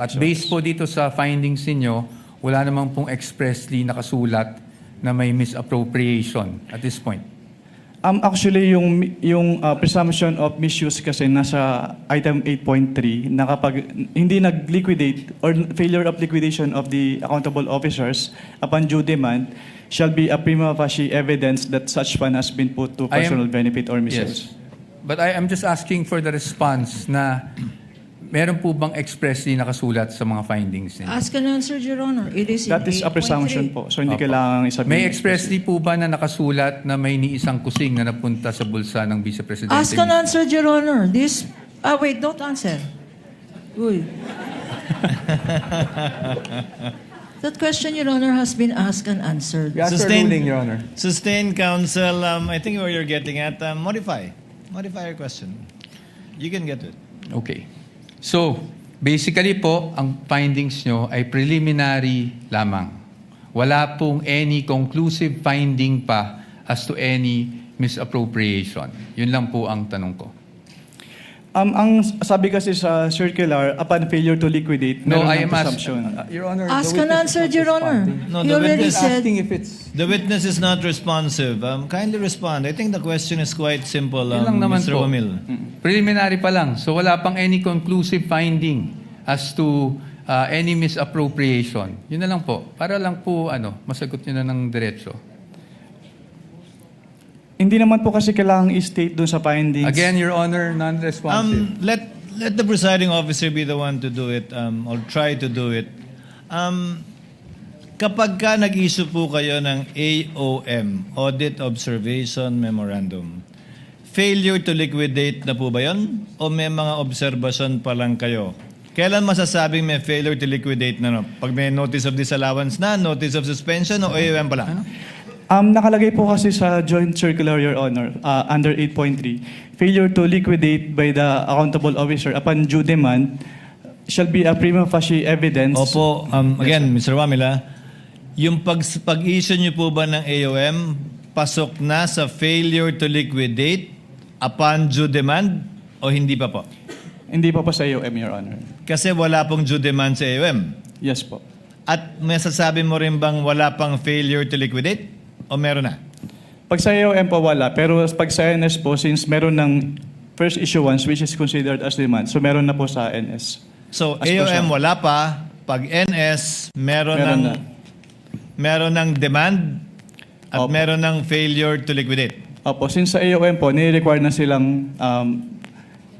At based po dito sa findings ninyo, wala namang pong expressly nakasulat na may misappropriation at this point. Actually, yung presumption of misuse kasi nasa item 8.3 na kapag hindi nag-liquidate or failure of liquidation of the accountable officers upon due demand shall be a prima facie evidence that such fund has been put to personal benefit or misuse. Yes. But I am just asking for the response na meron po bang expressly nakasulat sa mga findings ninyo? Ask and answer, Your Honor. It is in That is a 8.3. presumption po. So hindi Opo. kailangan isabihin. May expressly po ba na nakasulat na may niisang kusing na napunta sa bulsa ng Vice Presidente? Ask and answer, Your Honor. Wait, don't answer. Uy. That question, Your Honor, has been asked and answered. We ask for Sustained- ruling, Your Honor. Sustained counsel, I think where you're getting at, modify your question. You can get it. Okay. So, basically po, ang findings nyo ay preliminary lamang. Wala pong any conclusive finding pa as to any misappropriation. Yun lang po ang tanong ko. Ang sabi kasi sa circular, upon failure to liquidate, No, meron I ng am presumption. Your Honor, Ask the and witness answer, is not Your Honor. responding. No, He the already witness said. Asking if it's... The witness is not responsive. Kindly respond. I think the question is quite simple, Yun lang naman Mr. po. Wamil. Preliminary pa lang. So, wala pang any conclusive finding as to any misappropriation. Yun na lang po. Para lang po, masagot nyo na ng diretso. Hindi naman po kasi kailangang i-state dun sa findings. Again, Your Honor, non-responsive. Let the presiding officer be the one to do it, or try to do it. Kapag ka nag-issue po kayo ng AOM, Audit Observation Memorandum, failure to liquidate na po ba yun? O may mga observation pa lang kayo? Kailan masasabing may failure to liquidate na? No? Pag may notice of disallowance na, notice of suspension, o AOM pa lang? Nakalagay po kasi sa Joint Circular, Your Honor, under 8.3, failure to liquidate by the accountable officer upon due demand shall be a prima facie evidence. Opo, again, Mr. Wamila, yung pag-issue niyo po ba ng AOM, pasok na sa failure to liquidate upon due demand o hindi pa po? Hindi pa po sa AOM, Your Honor. Kasi wala pong due demand sa AOM. Yes po. At masasabi mo rin bang wala pang failure to liquidate? O meron na? Pag sa AOM po wala, pero pag sa NS po, since meron ng first issuance which is considered as demand, so meron na po sa NS. So, As per siya. AOM wala pa. Pag NS, meron ng demand at Opo. meron ng failure to liquidate. Opo, since sa AOM po, nire-require na silang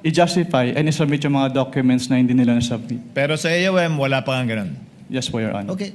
i-justify and i-submit yung mga documents na hindi nila na-submit. Pero sa AOM, wala pa nga ganun. Yes po, Your Honor. Okay.